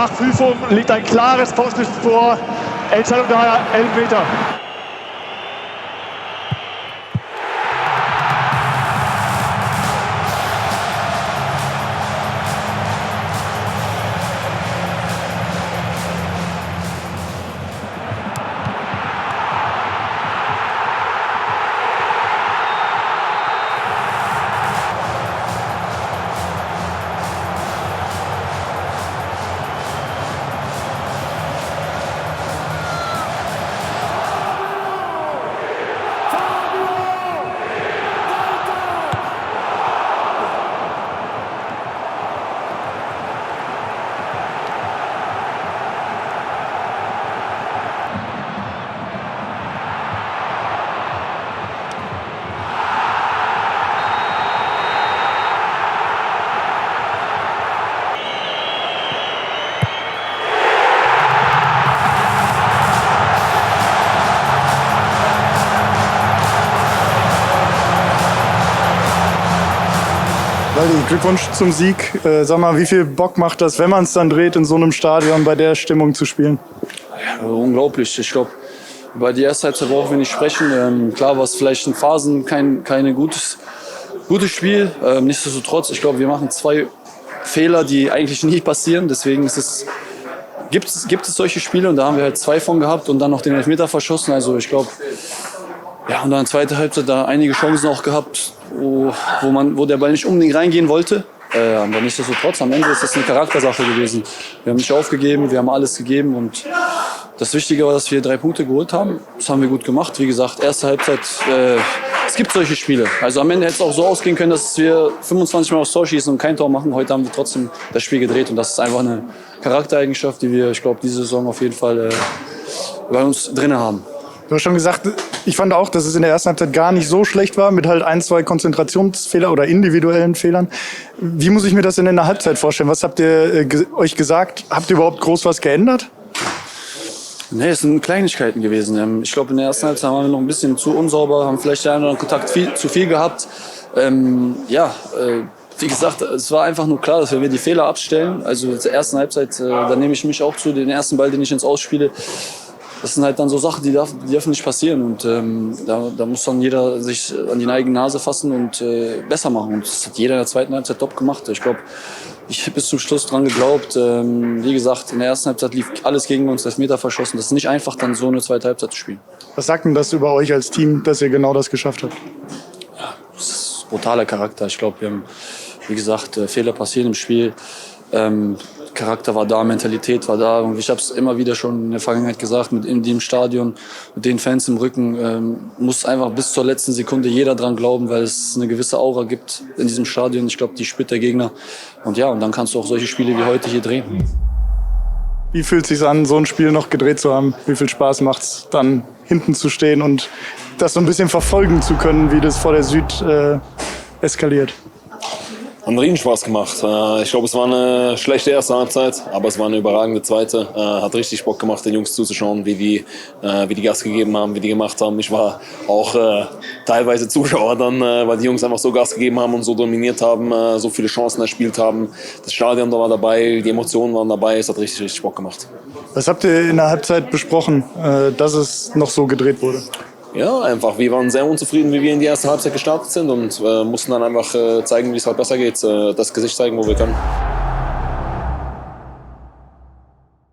Nachprüfung liegt ein klares Torschützen vor. Entscheidung daher Elfmeter. Waldi, Glückwunsch zum Sieg. Sag mal, wie viel Bock macht das, wenn man es dann dreht, in so einem Stadion bei der Stimmung zu spielen? Ja, unglaublich. Ich glaube, über die erste Halbzeit brauchen wir nicht sprechen. Klar war es vielleicht in Phasen kein gutes Spiel. Nichtsdestotrotz, ich glaube, wir machen 2 Fehler, die eigentlich nie passieren. Deswegen gibt es solche Spiele und da haben wir halt 2 von gehabt und dann noch den Elfmeter verschossen. Also ich glaube, ja, und dann zweite Halbzeit da einige Chancen auch gehabt, wo der Ball nicht unbedingt reingehen wollte. Aber nichtsdestotrotz, am Ende ist das eine Charaktersache gewesen. Wir haben nicht aufgegeben, wir haben alles gegeben und das Wichtige war, dass wir 3 Punkte geholt haben. Das haben wir gut gemacht. Wie gesagt, erste Halbzeit, es gibt solche Spiele. Also am Ende hätte es auch so ausgehen können, dass wir 25 Mal aufs Tor schießen und kein Tor machen. Heute haben wir trotzdem das Spiel gedreht und das ist einfach eine Charaktereigenschaft, die wir, ich glaube, diese Saison auf jeden Fall bei uns drin haben. Du hast schon gesagt, ich fand auch, dass es in der ersten Halbzeit gar nicht so schlecht war, mit halt 1, 2 Konzentrationsfehler oder individuellen Fehlern. Wie muss ich mir das denn in der Halbzeit vorstellen? Was habt ihr euch gesagt? Habt ihr überhaupt groß was geändert? Nee, es sind Kleinigkeiten gewesen. Ich glaube, in der ersten Halbzeit waren wir noch ein bisschen zu unsauber, haben vielleicht den einen oder anderen Kontakt zu viel gehabt. Wie gesagt, es war einfach nur klar, dass wir die Fehler abstellen. Also in der ersten Halbzeit, da nehme ich mich auch zu, den ersten Ball, den ich ins Ausspiele. Das sind halt dann so Sachen, die dürfen nicht passieren. Und da muss dann jeder sich an die eigene Nase fassen und besser machen. Und das hat jeder in der zweiten Halbzeit top gemacht. Ich glaube, ich habe bis zum Schluss dran geglaubt. Wie gesagt, in der ersten Halbzeit lief alles gegen uns, Elfmeter verschossen. Das ist nicht einfach, dann so eine zweite Halbzeit zu spielen. Was sagt denn das über euch als Team, dass ihr genau das geschafft habt? Ja, das ist brutaler Charakter. Ich glaube, wir haben, wie gesagt, Fehler passieren im Spiel. Charakter war da, Mentalität war da. Und ich habe es immer wieder schon in der Vergangenheit gesagt, in dem Stadion, mit den Fans im Rücken, muss einfach bis zur letzten Sekunde jeder dran glauben, weil es eine gewisse Aura gibt in diesem Stadion. Ich glaube, die spürt der Gegner. Und ja, und dann kannst du auch solche Spiele wie heute hier drehen. Wie fühlt es sich an, so ein Spiel noch gedreht zu haben? Wie viel Spaß macht es dann, hinten zu stehen und das so ein bisschen verfolgen zu können, wie das vor der Süd eskaliert? Hat einen Riesenspaß gemacht. Ich glaube, es war eine schlechte erste Halbzeit, aber es war eine überragende zweite. Hat richtig Bock gemacht, den Jungs zuzuschauen, wie die Gas gegeben haben, wie die gemacht haben. Ich war auch teilweise Zuschauer dann, weil die Jungs einfach so Gas gegeben haben und so dominiert haben, so viele Chancen erspielt haben. Das Stadion da war dabei, die Emotionen waren dabei. Es hat richtig, richtig Bock gemacht. Was habt ihr in der Halbzeit besprochen, dass es noch so gedreht wurde? Ja, einfach. Wir waren sehr unzufrieden, wie wir in die erste Halbzeit gestartet sind und mussten dann einfach zeigen, wie es halt besser geht, das Gesicht zeigen, wo wir können.